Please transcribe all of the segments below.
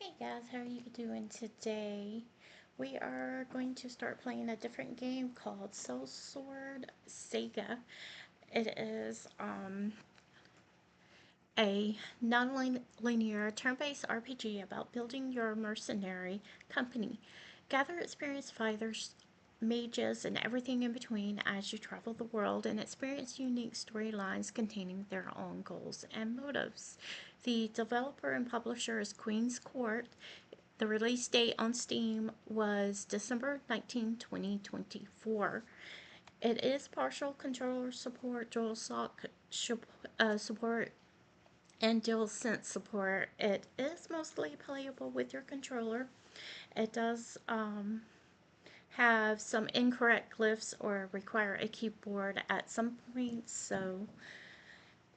Hey guys, how are you doing today? We are going to start playing a different game called Sellsword Saga. It is a non-linear turn-based RPG about building your mercenary company. Gather experienced fighters, mages, and everything in between as you travel the world and experience unique storylines containing their own goals and motives. The developer and publisher is Queen's Court. The release date on Steam was December 19, 2024. It is partial controller support, DualShock support, and DualSense support. It is mostly playable with your controller. It does have some incorrect glyphs or require a keyboard at some points, so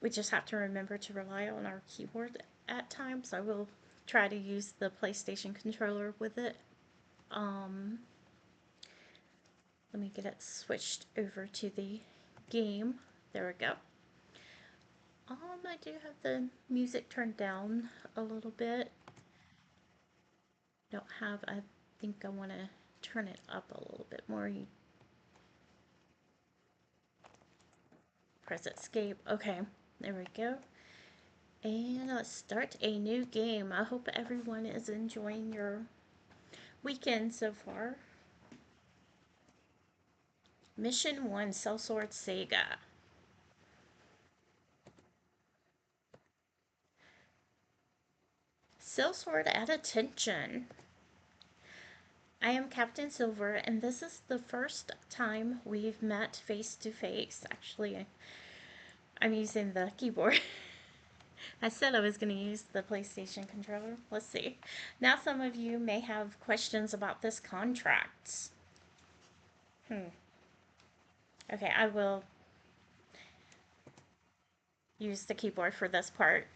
we just have to remember to rely on our keyboard at times. I will try to use the PlayStation controller with it. Um, Let me get it switched over to the game. There we go. I do have the music turned down a little bit. Don't have, I think I want to turn it up a little bit more. You press escape. Okay, there we go. And let's start a new game. I hope everyone is enjoying your weekend so far. Mission 1, Sellsword Saga. Sellsword at attention. I am Captain Silver, and this is the first time we've met face to face. Actually, I'm using the keyboard. I said I was going to use the PlayStation controller. Let's see. Now, some of you may have questions about this contract. Okay, I will use the keyboard for this part.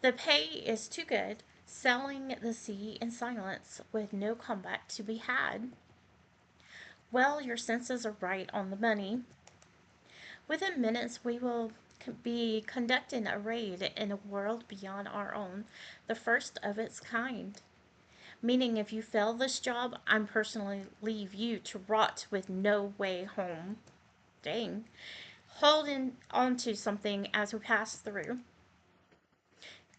The pay is too good. Selling the sea in silence with no combat to be had. Well, your senses are right on the money. Within minutes, we will be conducting a raid in a world beyond our own, the first of its kind. Meaning, if you fail this job, I'm personally leave you to rot with no way home. Dang. Holding onto something as we pass through.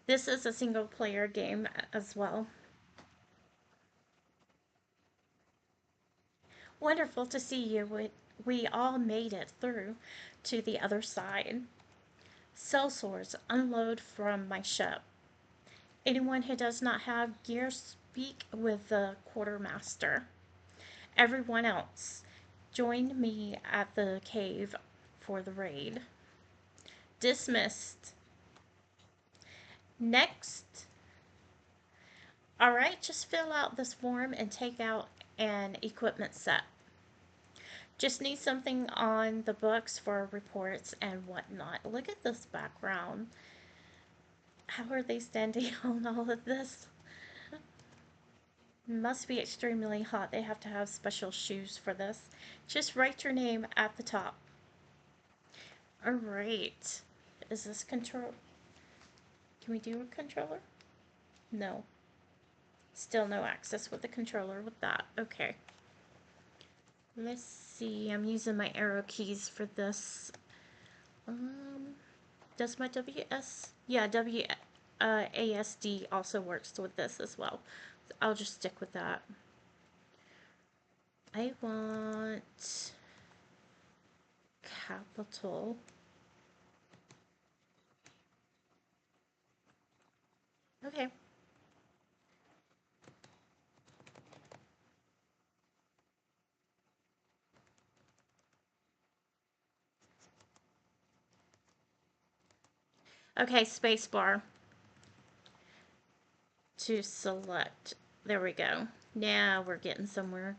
This is a single player game as well. Wonderful to see you. We all made it through to the other side. Sellswords unload from my ship. Anyone who does not have gear speak with the quartermaster. Everyone else, join me at the cave for the raid. Dismissed. Next. Alright, just fill out this form and take out an equipment set. Just need something on the books for reports and whatnot. Look at this background. How are they standing on all of this? Must be extremely hot. They have to have special shoes for this. Just write your name at the top. Alright. Is this control? Can we do a controller? No. Still no access with the controller with that. Okay. Let's see. I'm using my arrow keys for this. Does my WS? Yeah, WASD also works with this as well. I'll just stick with that. I want capital. Okay. Okay, spacebar to select. There we go. Now we're getting somewhere.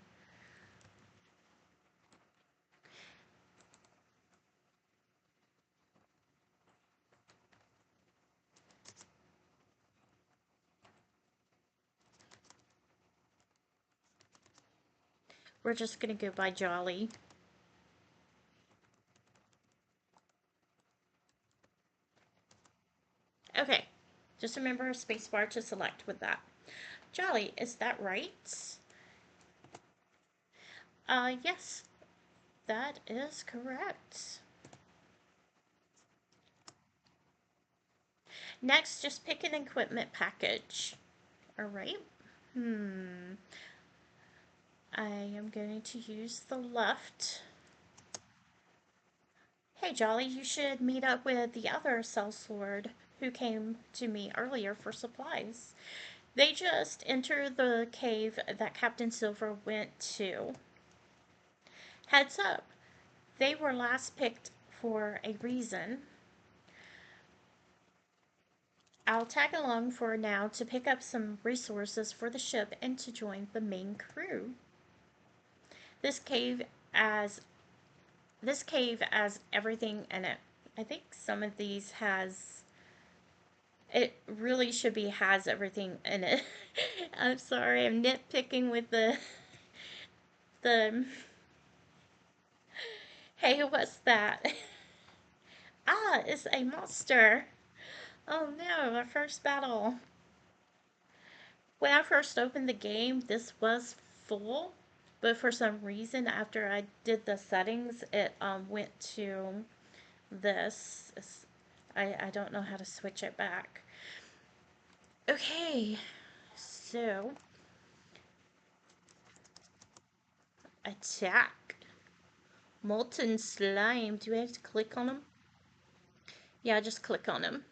We're just gonna go by Jolly. Okay, just remember spacebar to select with that. Jolly, is that right? Yes, that is correct. Next, just pick an equipment package. All right. Hmm. I am going to use the left. Hey, Jolly, you should meet up with the other sellsword who came to me earlier for supplies. They just entered the cave that Captain Silver went to. Heads up, they were last picked for a reason. I'll tag along for now to pick up some resources for the ship and to join the main crew. This cave as this cave has everything in it. I think some of these has it really should be has everything in it. I'm sorry, I'm nitpicking with the hey, what's that? Ah, it's a monster. Oh no, our first battle. When I first opened the game, this was full, but for some reason, after I did the settings, it went to this. I don't know how to switch it back. Okay, so attack. Molten slime. Do we have to click on him? Yeah, just click on him.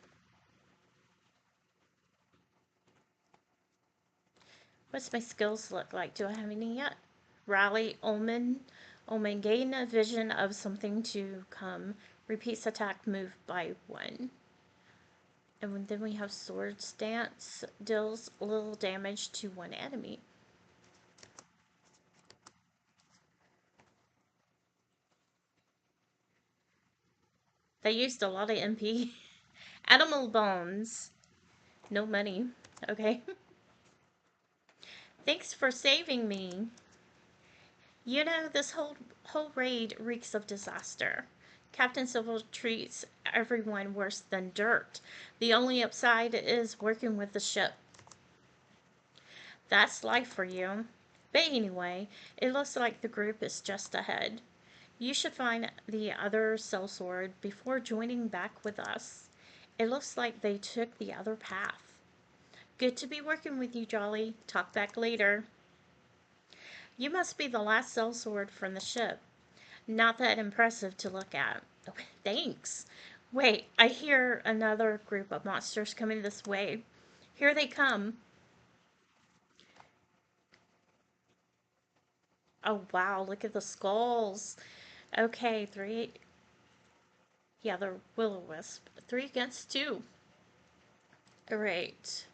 What's my skills look like? Do I have any yet? Rally, Omen. Omen, gain a vision of something to come. Repeats attack move by 1. And then we have Sword Stance. Deals little damage to one enemy. They used a lot of MP. Animal Bones. No money. Okay. Thanks for saving me. You know, this whole raid reeks of disaster. Captain Silver treats everyone worse than dirt. The only upside is working with the ship. That's life for you. But anyway, it looks like the group is just ahead. You should find the other sellsword before joining back with us. It looks like they took the other path. Good to be working with you, Jolly. Talk back later. You must be the last sellsword from the ship. Not that impressive to look at. Oh, thanks. Wait, I hear another group of monsters coming this way. Here they come. Oh, wow, look at the skulls. Okay, 3. Yeah, they're will-o-wisp. 3 against 2. Alright.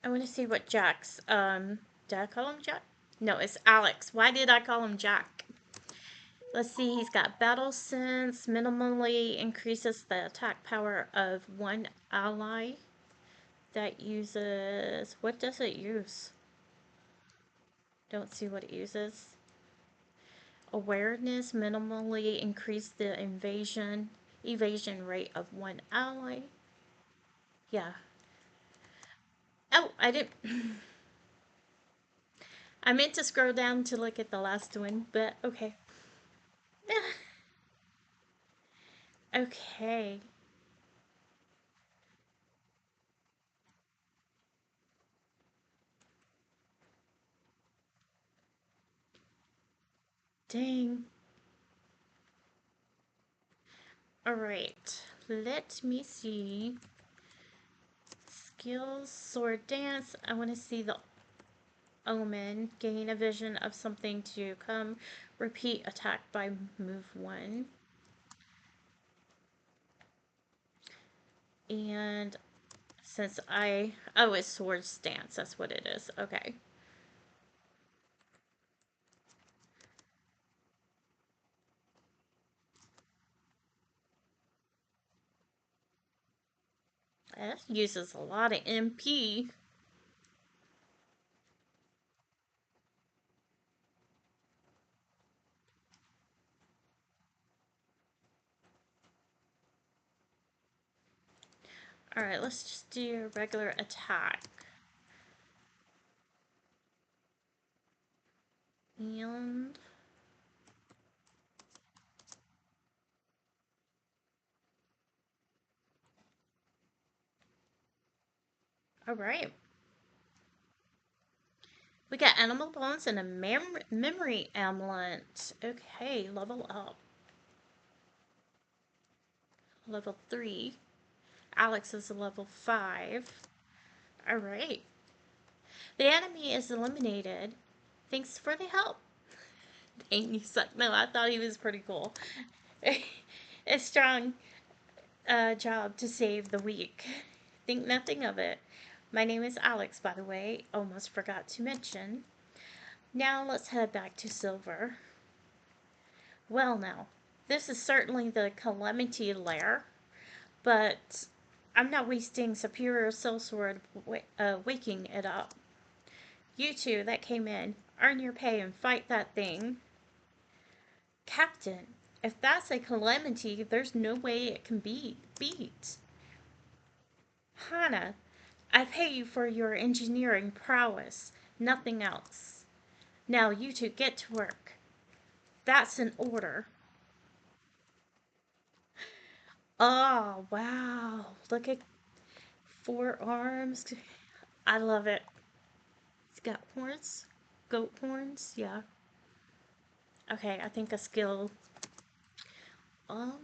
I want to see what Jack's, did I call him Jack? No, it's Alex. Why did I call him Jack? Let's see, he's got battle sense, minimally increases the attack power of one ally that uses, what does it use? Don't see what it uses. Awareness, minimally increase the evasion rate of one ally. Yeah. Oh, I didn't. I meant to scroll down to look at the last one, but okay. Okay. Dang. Alright. Let me see. Skills, sword dance. I want to see the omen. Gain a vision of something to come. Repeat attack by move 1. And since oh, it's sword stance. That's what it is. Okay. That uses a lot of MP. Alright, let's just do a regular attack. And alright. We got animal bones and a memory amulet. Okay, level up. Level 3. Alex is a level 5. Alright. The enemy is eliminated. Thanks for the help. Dang, you suck. No, I thought he was pretty cool. A strong job to save the weak. Think nothing of it. My name is Alex, by the way. Almost forgot to mention. Now let's head back to Silver. Well, now, this is certainly the Calamity lair, but I'm not wasting Superior Sellsword waking it up. You two that came in, earn your pay and fight that thing. Captain, if that's a calamity, there's no way it can be beat. Hana, I pay you for your engineering prowess, nothing else. Now you two get to work. That's an order. Oh, wow. Look at 4 arms. I love it. It's got horns. Goat horns, yeah. Okay, I think a skill. Um,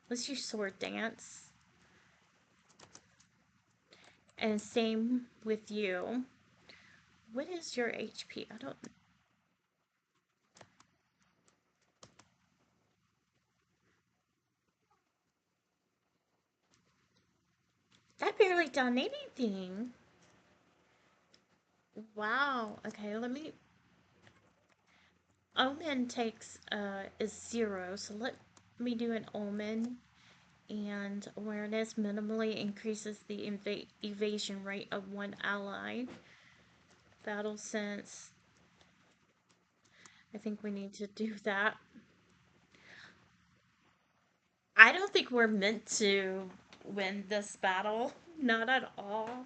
let's use sword dance. And same with you. What is your HP? I don't. That barely done anything. Wow. Okay, let me. Omen takes is 0, so let me do an omen. And awareness minimally increases the evasion rate of one ally. Battle sense. I think we need to do that. I don't think we're meant to win this battle. Not at all.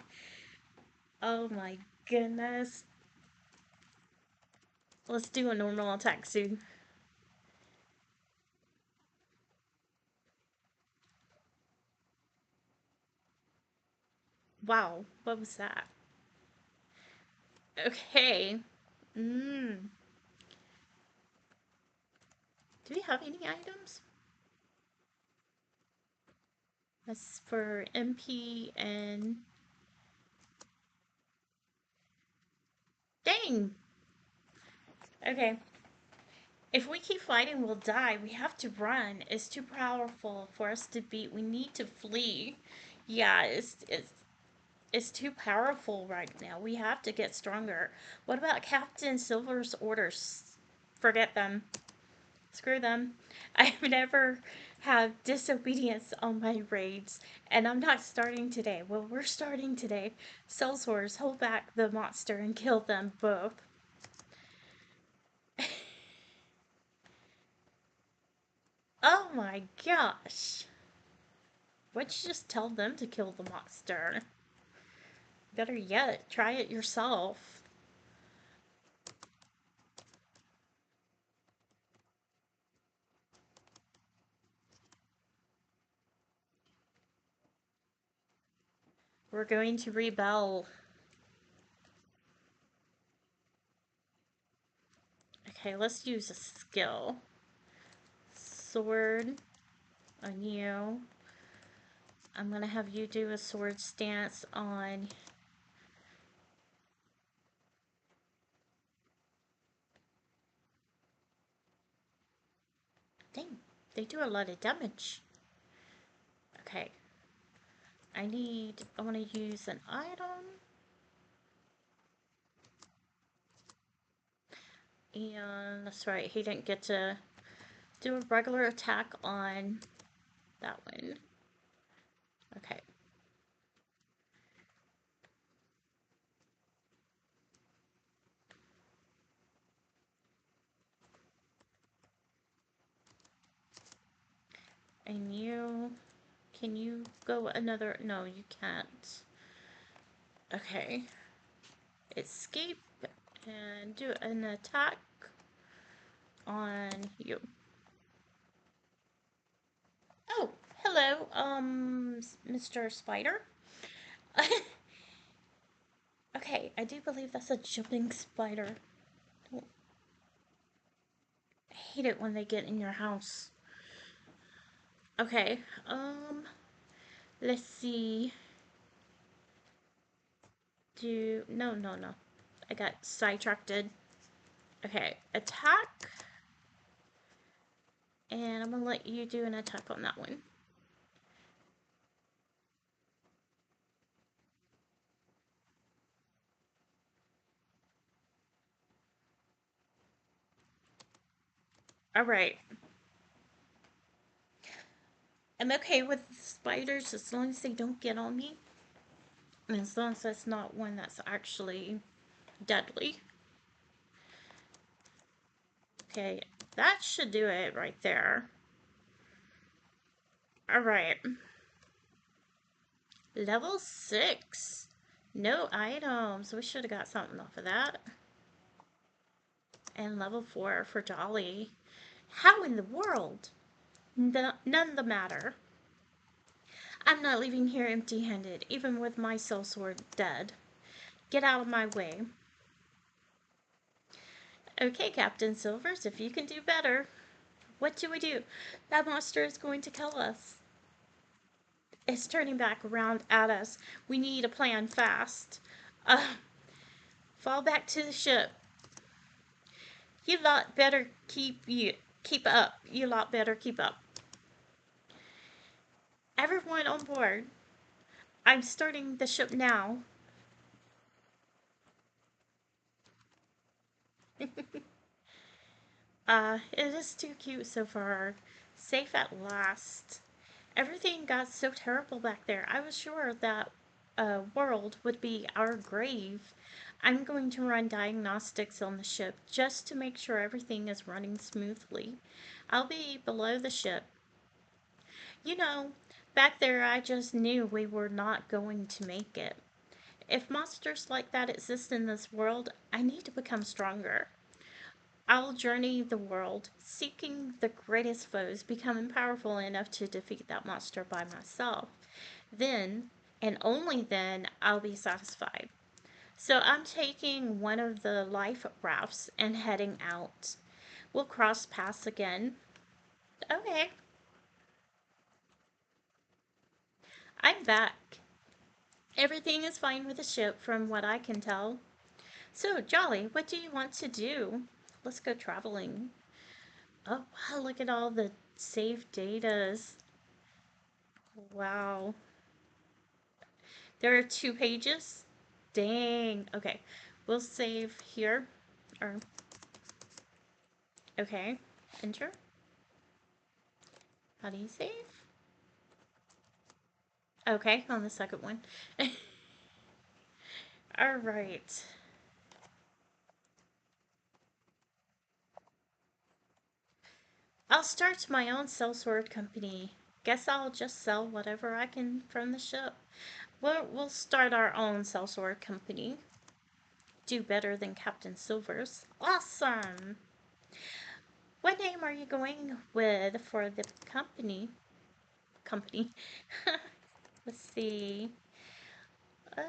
Oh my goodness. Let's do a normal attack soon. Wow, what was that? Okay. Mmm. Do we have any items? That's for MP and... Dang! Okay. If we keep fighting, we'll die. We have to run. It's too powerful for us to beat. We need to flee. Yeah, it's too powerful right now. We have to get stronger. What about Captain Silver's orders? Forget them. Screw them. I've never had disobedience on my raids, and I'm not starting today. Well, we're starting today. Sellswords, hold back the monster and kill them both. Oh my gosh. Why'd you just tell them to kill the monster? Better yet, try it yourself. We're going to rebel. Okay, let's use a skill. Sword on you. I'm gonna have you do a sword stance on... Dang, they do a lot of damage. Okay. I want to use an item. And that's right, he didn't get to do a regular attack on that one. Okay. And you Can you go another? No, you can't. Okay. Escape and do an attack on you. Oh, hello, Mr. Spider. Okay, I do believe that's a jumping spider. I hate it when they get in your house. Okay, let's see. No. I got sidetracked. Okay, attack. And I'm gonna let you do an attack on that one. Alright. I'm okay with spiders as long as they don't get on me. And as long as that's not one that's actually deadly. Okay, that should do it right there. Alright. Level 6. No items. We should have got something off of that. And level 4 for Jolly. How in the world? None the matter. I'm not leaving here empty-handed, even with my sellsword dead. Get out of my way. Okay, Captain Silvers, if you can do better. What do we do? That monster is going to kill us. It's turning back around at us. We need a plan fast. Fall back to the ship. You lot better keep up. You lot better keep up. Everyone on board. I'm starting the ship now. It is too cute so far. Safe at last. Everything got so terrible back there. I was sure that world would be our grave. I'm going to run diagnostics on the ship just to make sure everything is running smoothly. I'll be below the ship. You know, back there I just knew we were not going to make it. If monsters like that exist in this world, I need to become stronger. I'll journey the world, seeking the greatest foes, becoming powerful enough to defeat that monster by myself. Then, and only then, I'll be satisfied. So I'm taking one of the life rafts and heading out. We'll cross paths again. Okay, I'm back. Everything is fine with the ship from what I can tell. So, Jolly, what do you want to do? Let's go traveling. Oh, wow, look at all the saved datas. Wow. There are 2 pages? Dang. Okay. We'll save here. Or, okay. Enter. How do you save? Okay, on the second one. Alright. I'll start my own sellsword company. Guess I'll just sell whatever I can from the ship. We'll start our own sellsword company. Do better than Captain Silver's. Awesome! What name are you going with for the company? Company. Let's see. Uh,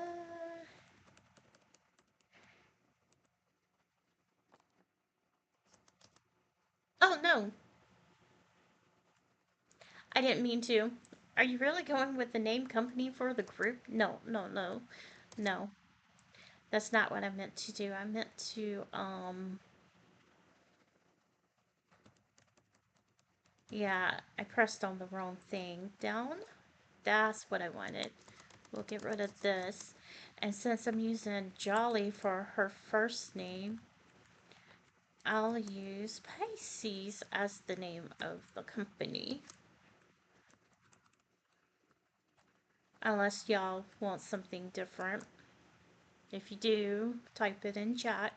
oh no, I didn't mean to. Are you really going with the name company for the group? No. No, that's not what I meant to do. I meant to, yeah, I pressed on the wrong thing. Down? That's what I wanted. We'll get rid of this. And since I'm using Jolly for her first name, I'll use Pisces as the name of the company. Unless y'all want something different. If you do, type it in chat.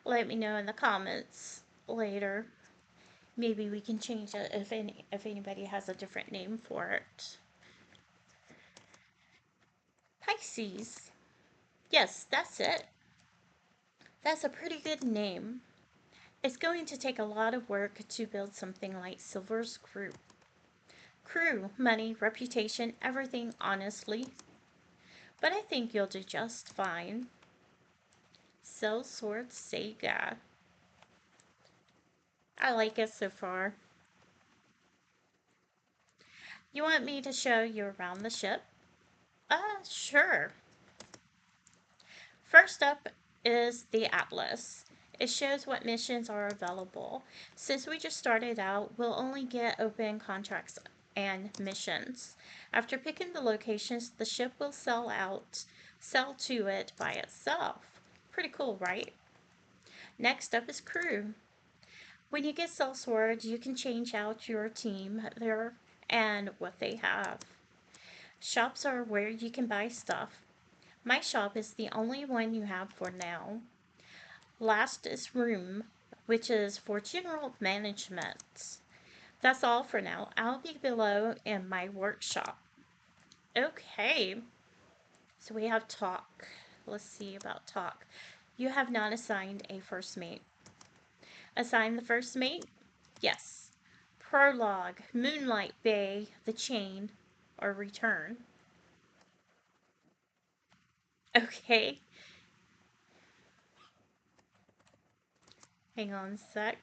Let me know in the comments later. Maybe we can change it if anybody has a different name for it. Pisces. Yes, that's it. That's a pretty good name. It's going to take a lot of work to build something like Silver's crew. Crew, money, reputation, everything, honestly. But I think you'll do just fine. Sellsword Saga. I like it so far. You want me to show you around the ship? Sure. First up is the Atlas. It shows what missions are available. Since we just started out, we'll only get open contracts and missions. After picking the locations, the ship will sell to it by itself. Pretty cool, right? Next up is crew. When you get Sellsword, you can change out your team there and what they have. Shops are where you can buy stuff. My shop is the only one you have for now. Last is room, which is for general management. That's all for now. I'll be below in my workshop. Okay, so we have talk. Let's see about talk. You have not assigned a first mate. Assign the first mate? Yes. Prologue, Moonlight Bay, The Chain, or Return. Okay, hang on a sec.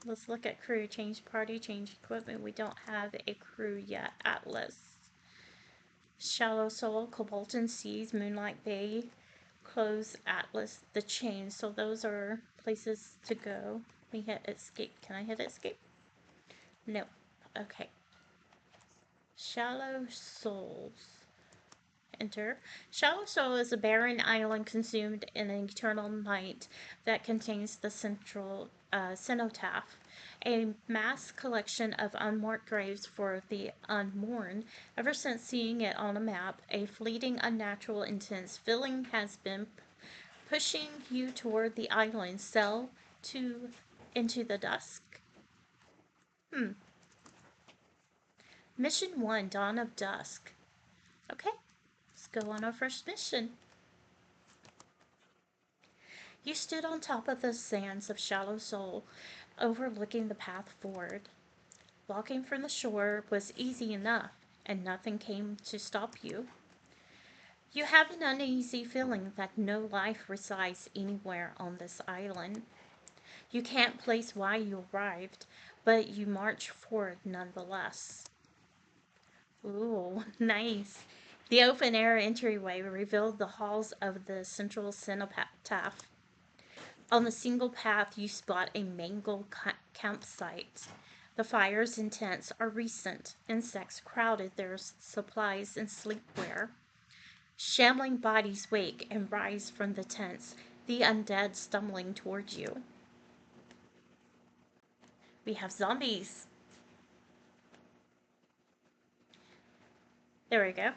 Let's look at crew. Change party, change equipment. We don't have a crew yet. Atlas. Shallow Soul, Cobalton Seas, Moonlight Bay, Close Atlas, The Chain. So those are places to go. Let me hit escape. Can I hit escape? No. Okay. Shallow Souls. Enter. Shallow Soul is a barren island consumed in an eternal night that contains the central cenotaph, a mass collection of unmarked graves for the unmourned. Ever since seeing it on a map, a fleeting, unnatural, intense feeling has been pushing you toward the island cell to into the dusk. Hmm. Mission 1, Dawn of Dusk. Okay, let's go on our first mission. You stood on top of the sands of Shallow Soul, overlooking the path forward. Walking from the shore was easy enough, and nothing came to stop you. You have an uneasy feeling that no life resides anywhere on this island. You can't place why you arrived, but you march forward nonetheless. Ooh, nice. The open air entryway revealed the halls of the central cenotaph. On the single path, you spot a mangled campsite. The fires and tents are recent. Insects crowded their supplies and sleepwear. Shambling bodies wake and rise from the tents, the undead stumbling towards you. We have zombies. There we go.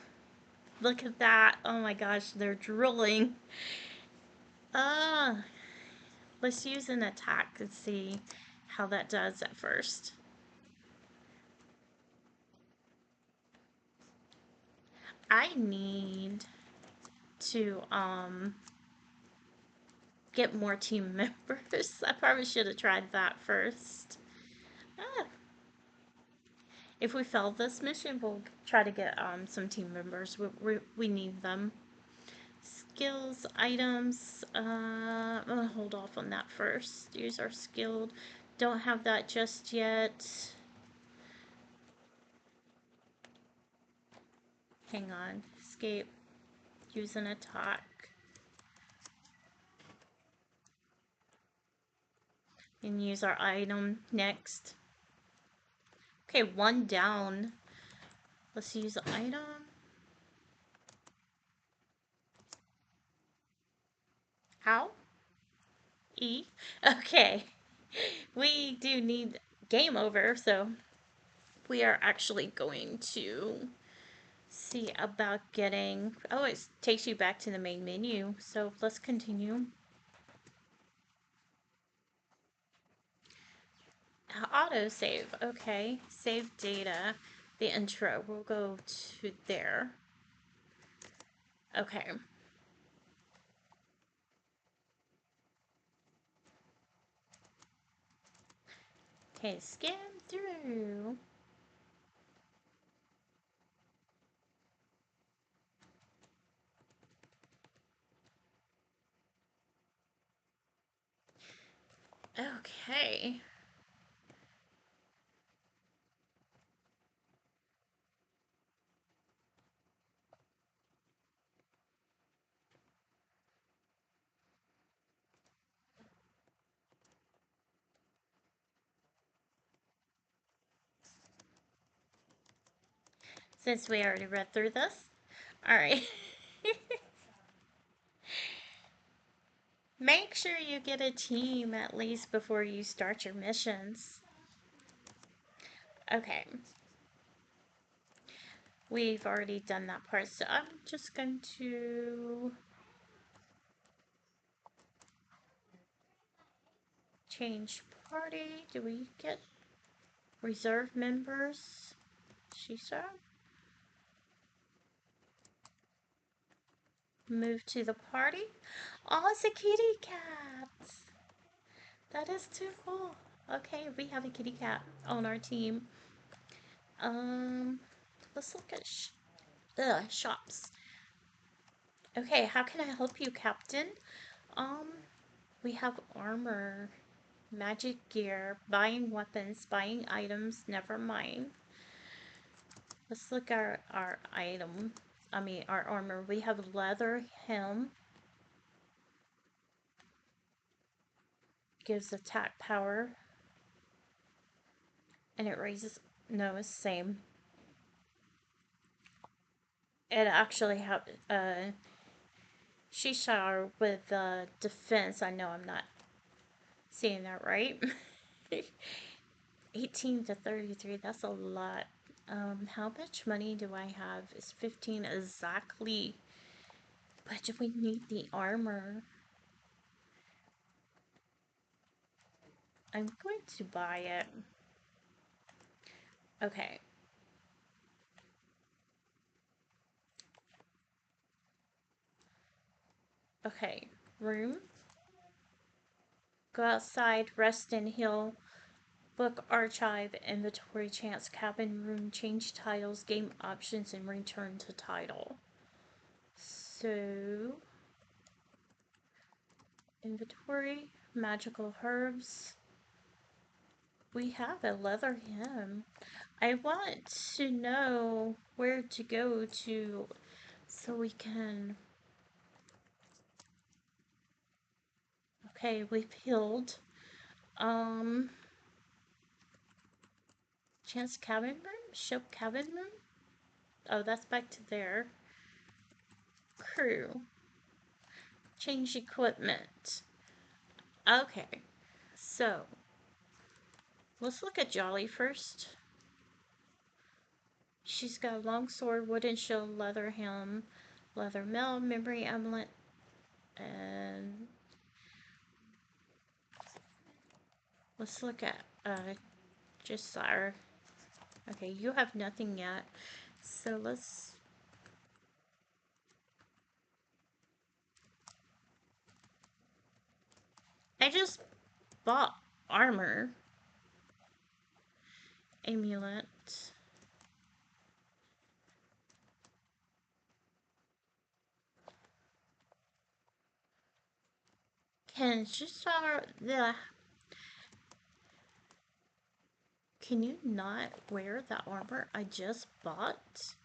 Look at that. Oh my gosh, they're drooling. Ah, let's use an attack and see how that does at first. I need to get more team members. I probably should have tried that first. Ah. If we fail this mission, we'll try to get some team members. We need them. Skills, items. I'm gonna hold off on that first. Use our skilled. Don't have that just yet. Hang on. Escape. Use an attack. And use our item next. Okay, one down. Let's use the item. How? E? Okay. We do need game over, so we are actually going to see about getting. Oh, it takes you back to the main menu, so let's continue. Auto save. Okay. Save data. The intro. We'll go to there. Okay. Okay. Scan through. Okay. Since we already read through this. Alright. Make sure you get a team at least before you start your missions. Okay. We've already done that part, so I'm just going to change party. Do we get reserve members? She said. Move to the party. Oh, it's a kitty cat. That is too cool. Okay, we have a kitty cat on our team. Um, let's look at shops. Okay, how can I help you, Captain? Um, we have armor, magic gear, buying weapons, buying items, never mind. Let's look at our item. Our armor. We have leather helm. Gives attack power. And it raises... No, it's the same. It actually have... Shishar with defense. I know I'm not saying that right. 18 to 33. That's a lot. How much money do I have? It's 15 exactly. But we need the armor. I'm going to buy it. Okay. Okay. Room. Go outside, rest and heal. Book archive, inventory, chance, cabin, room, change titles, game options, and return to title. So, inventory, magical herbs. We have a leather hem. I want to know where to go to so we can... Okay, we've healed. Um, chance cabin room? Show cabin room? Oh, that's back to there. Crew. Change equipment. Okay, so let's look at Jolly first. She's got a long sword, wooden shield, leather helm, leather mail, memory amulet, and let's look at just our... Okay, you have nothing yet, so let's... I just bought armor. Amulet. Can just the... Can you not wear the armor I just bought?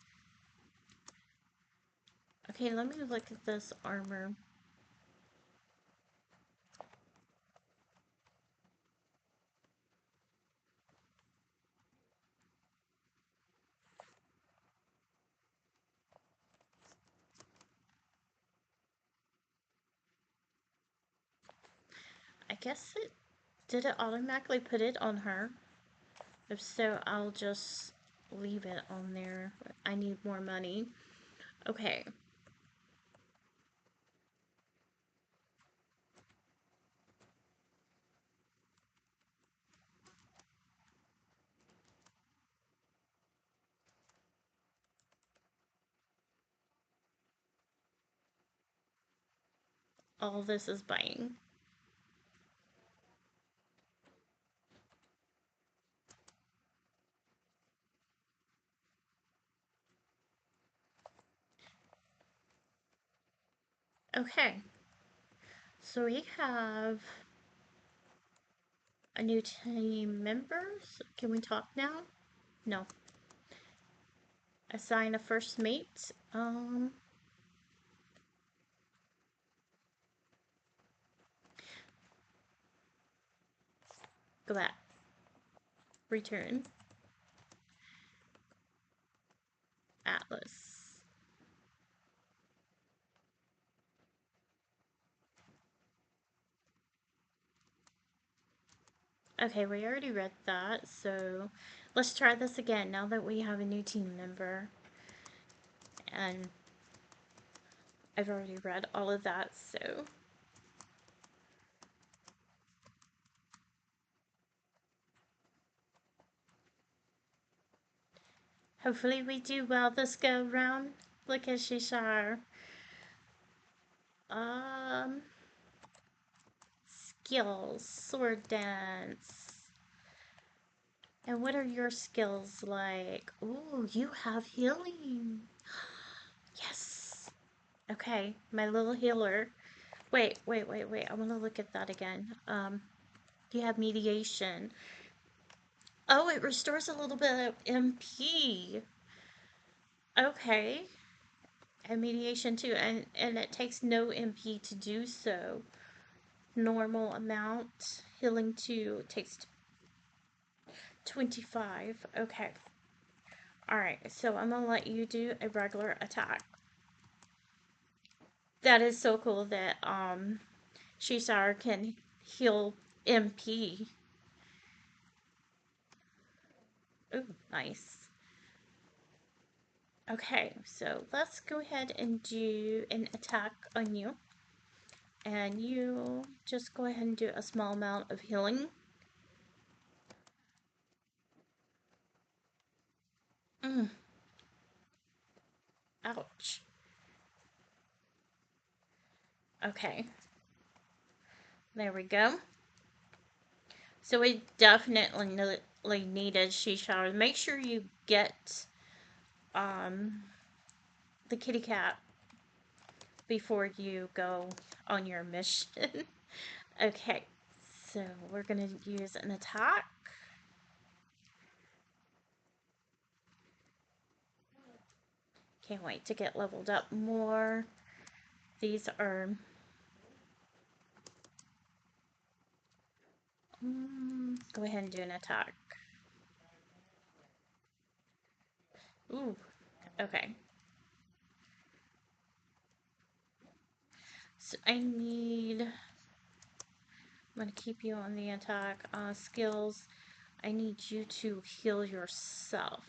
Okay, let me look at this armor. I guess it... Did it automatically put it on her? If so, I'll just leave it on there. I need more money. Okay. all this is buying. Okay, so we have a new team member. So can we talk now? No. Assign a first mate. Go back. Return. Atlas. Okay, we already read that, so let's try this again now that we have a new team member. And I've already read all of that, so hopefully we do well this go round. Look at Shishar. Um, skills, sword dance. And what are your skills like? Ooh, you have healing. Yes. Okay, my little healer. Wait. I want to look at that again. You have mediation. Oh, it restores a little bit of MP. Okay. And mediation too. And it takes no MP to do so. Normal amount. Healing 2 takes 25. Okay. Alright, so I'm gonna let you do a regular attack. That is so cool that Shisar can heal MP. Ooh, nice. Okay, so let's go ahead and do an attack on you. And you just go ahead and do a small amount of healing. Mm, ouch. Okay, there we go. So we definitely needed Shisha. Make sure you get um, the kitty cat before you go on your mission. Okay, so we're gonna use an attack. Can't wait to get leveled up more. These are go ahead and do an attack. Ooh, okay. So I'm gonna keep you on the attack. Skills, I need you to heal yourself.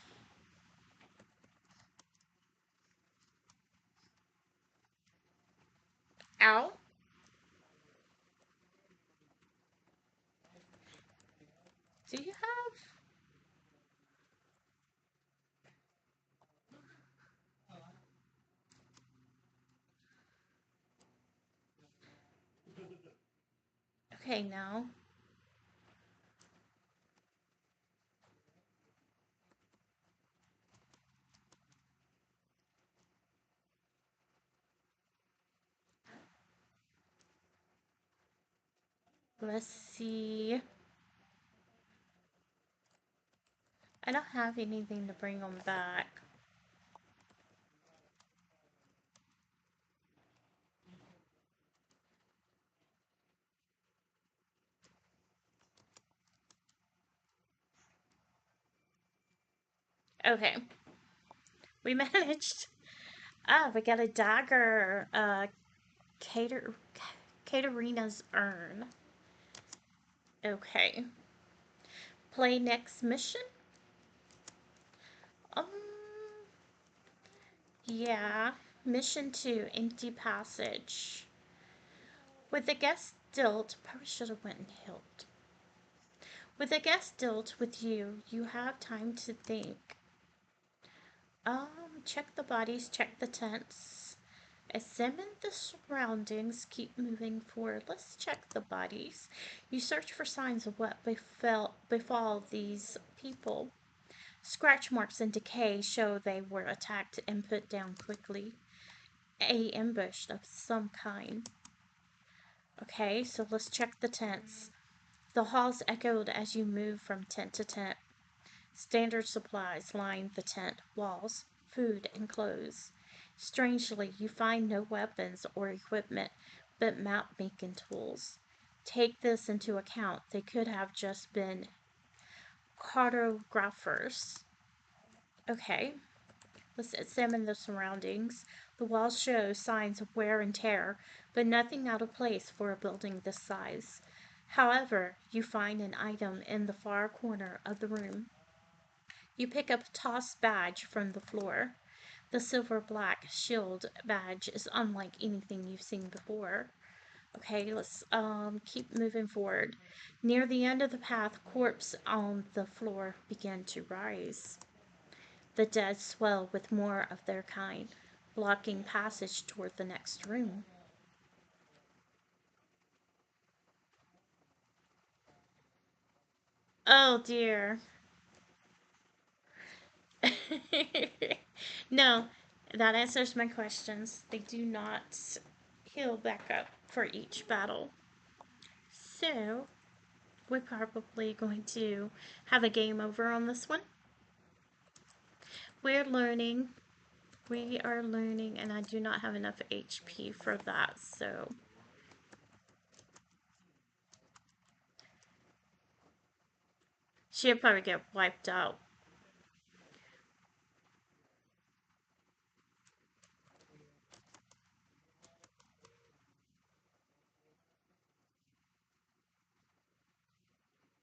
Ow. Do you have? Okay, now. Let's see. I don't have anything to bring them back. Okay. We managed. Ah, we got a dagger. Cater Katerina's urn. Okay. Play next mission. Um. Yeah. Mission 2, Empty Passage. With the guest dealt, probably should have went and healed. With the guest dealt with you, you have time to think. Check the bodies, check the tents. Examine the surroundings, keep moving forward. Let's check the bodies. You search for signs of what befall these people. Scratch marks and decay show they were attacked and put down quickly. A ambush of some kind. Okay, so let's check the tents. The halls echoed as you move from tent to tent. Standard supplies line the tent walls, food and clothes. Strangely, you find no weapons or equipment, but map making tools. Take this into account. They could have just been cartographers. Okay, let's examine the surroundings. The walls show signs of wear and tear, but nothing out of place for a building this size. However, you find an item in the far corner of the room. You pick up a tossed badge from the floor. The silver black shield badge is unlike anything you've seen before. Okay, let's keep moving forward. Near the end of the path, corpses on the floor begin to rise. The dead swell with more of their kind, blocking passage toward the next room. Oh dear. No, that answers my questions. They do not heal back up for each battle. So, we're probably going to have a game over on this one. We're learning. We are learning, and I do not have enough HP for that, so. She'll probably get wiped out.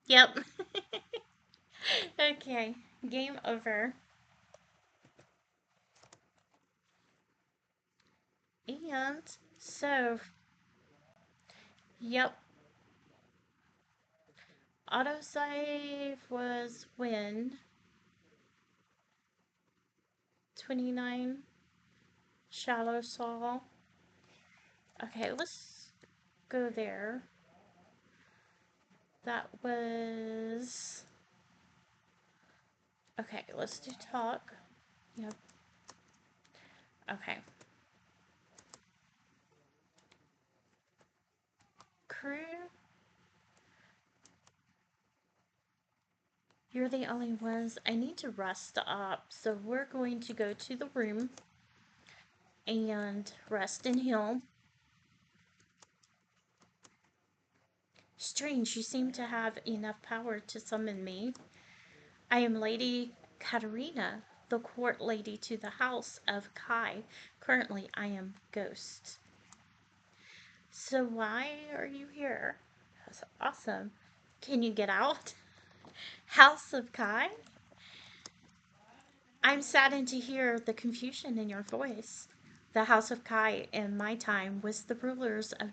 Yep. Okay, game over. And so, yep, autosave was when 29 shallow saw. Okay, let's go there. That was okay. Let's do talk. Yep. Okay. Crew, you're the only ones. I need to rest up, so we're going to go to the room and rest and heal. Strange, you seem to have enough power to summon me. I am Lady Katerina, the court lady to the house of Kai. Currently, I am Ghost. So why are you here? That's awesome. Can you get out? House of Kai? I'm saddened to hear the confusion in your voice. The House of Kai in my time was the rulers of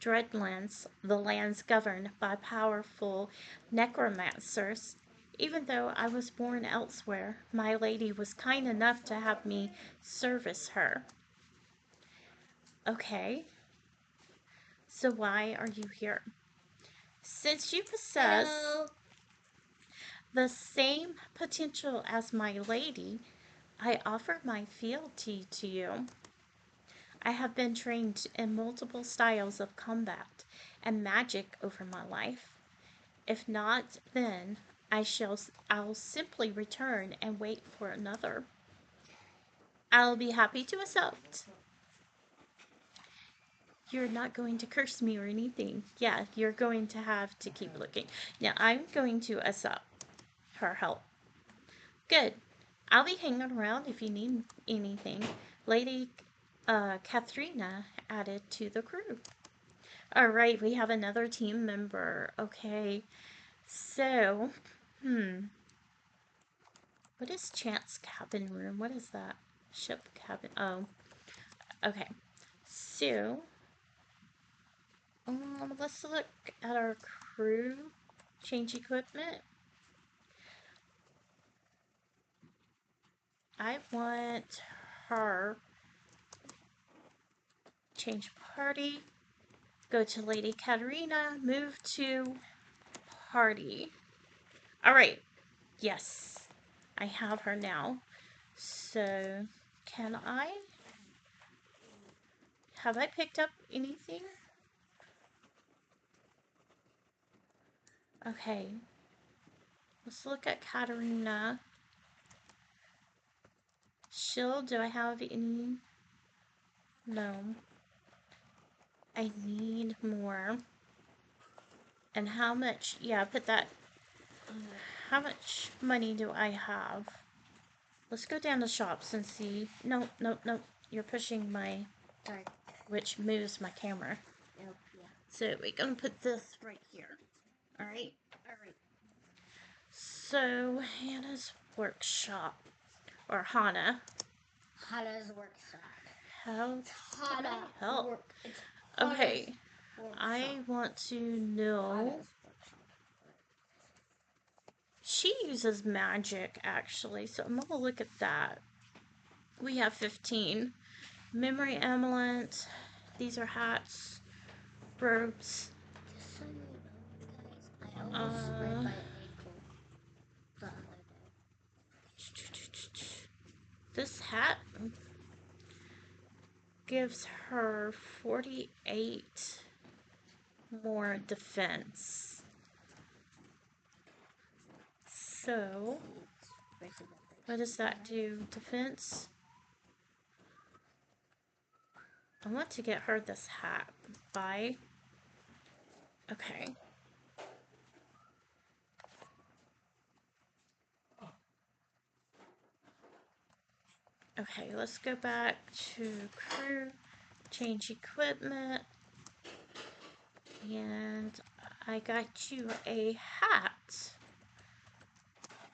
Dreadlands, the lands governed by powerful necromancers. Even though I was born elsewhere, my lady was kind enough to have me service her. Okay, so why are you here? Since you possess the same potential as my lady, I offer my fealty to you. I have been trained in multiple styles of combat and magic over my life. If not, then I'll simply return and wait for another. I'll be happy to accept. You're not going to curse me or anything. Yeah, you're going to have to keep looking. Now, I'm going to accept her help. Good. I'll be hanging around if you need anything. Lady Katharina added to the crew. All right, we have another team member. Okay, so, what is Chance cabin room? What is that? Ship cabin. Oh, okay. So, let's look at our crew. Change equipment. I want her change party. Go to Lady Katarina. Move to party. Alright. Yes. I have her now. So, can I? Have I picked up anything? Okay. Let's look at Katarina. Shield, do I have any? No. I need more. And how much? Yeah, put that. How much money do I have? Let's go down to shops and see. No, no, no. You're pushing my... Sorry. Which moves my camera. Nope, yeah. So we're going to put this right here. Alright? Alright. So, Hannah's workshop. Or Hannah. Hannah's workshop. How can I help? It's Okay. workshop. I want to know... She uses magic, actually, so I'm going to look at that. We have 15. Memory amulet. These are hats. Robes. Just so you know, guys, I almost sprained my ankle the other day. This hat gives her 48 more defense. So, what does that do? Defense? I want to get her this hat. Buy. Okay. Okay, let's go back to crew. Change equipment. And I got you a hat.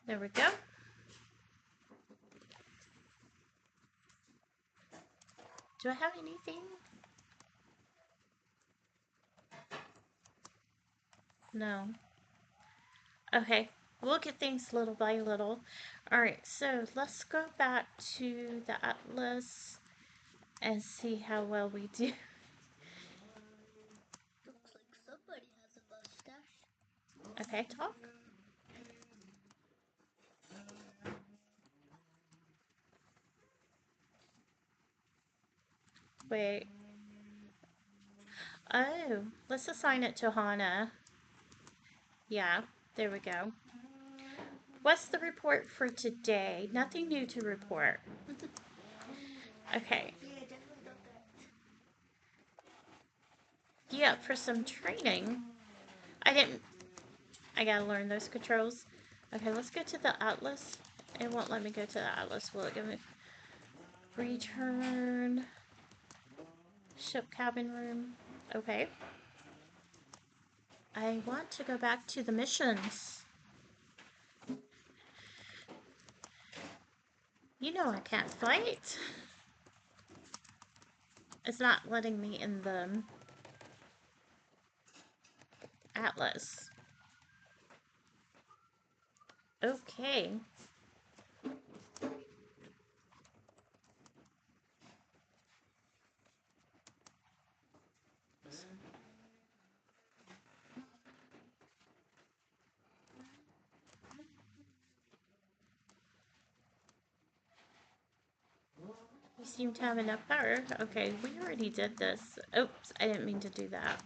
There we go. Do I have anything? No. Okay, we'll get things little by little. Alright, so let's go back to the atlas and see how well we do. Looks like somebody has a mustache. Okay, talk. Wait. Oh, let's assign it to Hana. Yeah, there we go. What's the report for today? Nothing new to report. Okay. Yeah, for some training. I gotta learn those controls. Okay, let's go to the atlas. It won't let me go to the atlas. Will it give me... Return. Ship cabin room. Okay. I want to go back to the missions. You know I can't fight. It's not letting me in the atlas. Okay. We seem to have enough power. Okay, we already did this. Oops, I didn't mean to do that.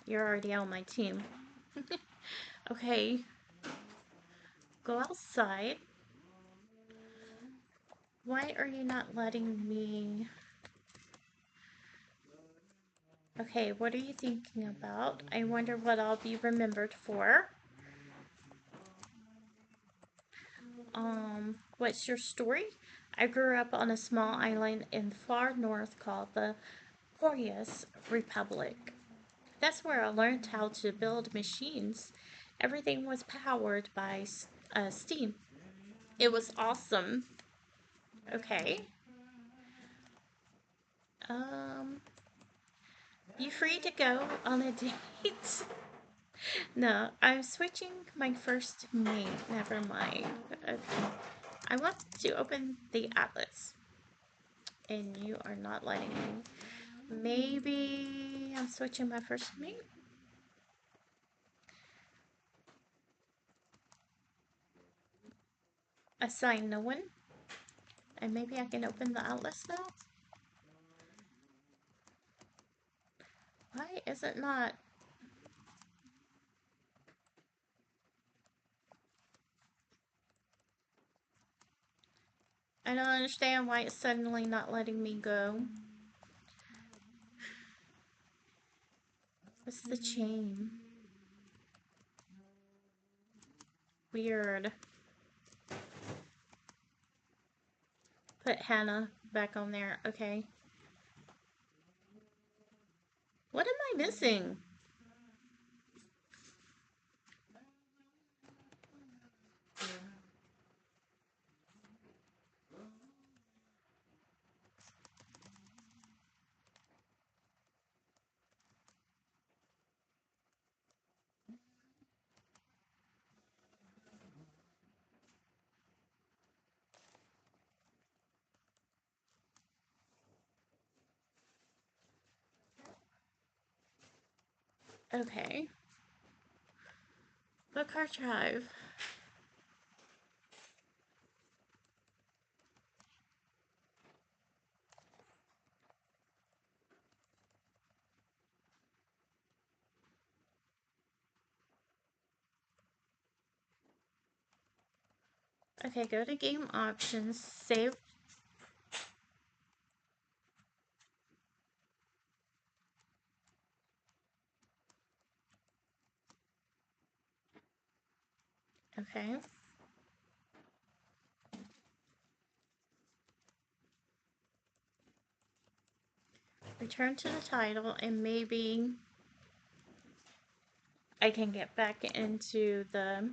You're already on my team. Okay. Go outside. Why are you not letting me... Okay, what are you thinking about? I wonder what I'll be remembered for. What's your story? I grew up on a small island in far north called the Boreas Republic. That's where I learned how to build machines. Everything was powered by steam. It was awesome. Okay. You free to go on a date? No, I'm switching my first mate. Never mind. Okay. I want to open the atlas, and you are not letting me. Maybe I'm switching my first name. Assign no one. And maybe I can open the atlas now? Why is it not? I don't understand why it's suddenly not letting me go. What's the chain? Weird. Put Hannah back on there. Okay. What am I missing? Okay. Book archive. Okay, go to game options. Save. Okay. Return to the title, and maybe I can get back into the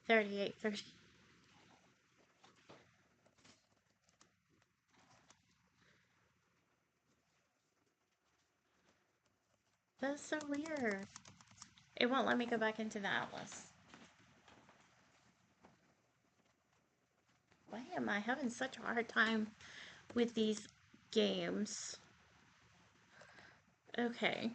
3830. That's so weird. It won't let me go back into the atlas. Why am I having such a hard time with these games? Okay.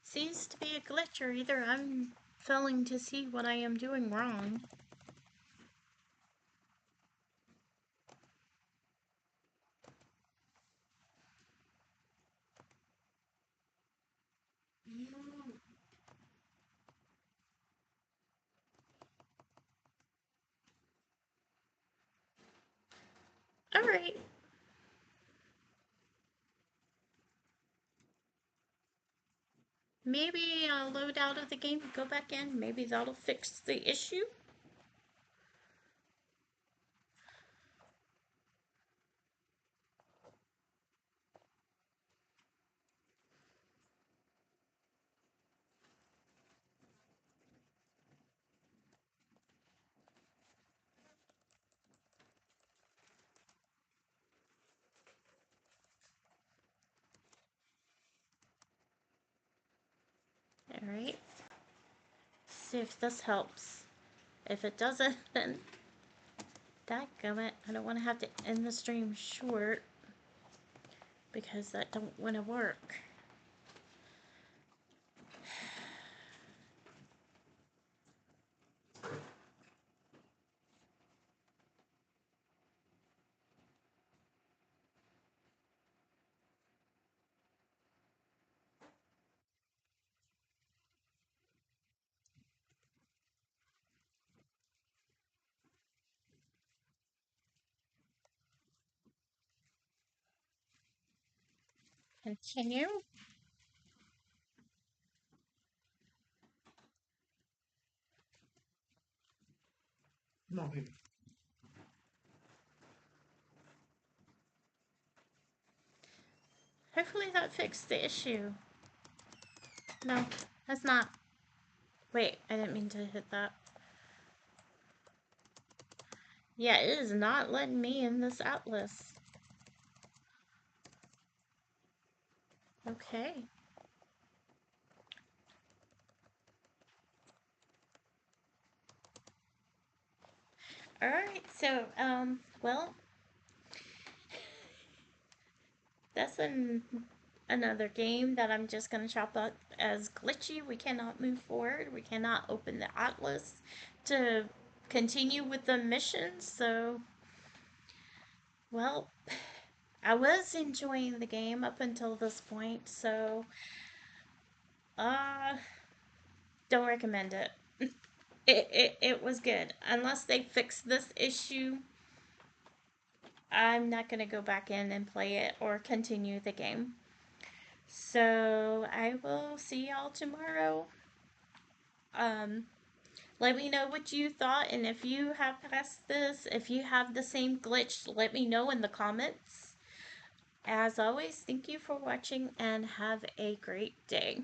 Seems to be a glitch, or either I'm failing to see what I am doing wrong. Alright. Maybe I'll load out of the game and go back in. Maybe that'll fix the issue. Alright. See if this helps. If it doesn't, then dadgummit, I don't want to have to end the stream short because that don't want to work. Continue. No, baby. Hopefully that fixed the issue. No, that's not. Wait, I didn't mean to hit that. Yeah, it is not letting me in this atlas. Okay. Alright, so, well, that's another game that I'm just gonna chop up as glitchy. We cannot move forward. We cannot open the atlas to continue with the mission. So, well, I was enjoying the game up until this point. So, uh, don't recommend it. It was good. Unless they fix this issue, I'm not gonna go back in and play it or continue the game. So I will see y'all tomorrow. Um, Let me know what you thought, and if you have passed this, if you have the same glitch, let me know in the comments. As always, thank you for watching and have a great day.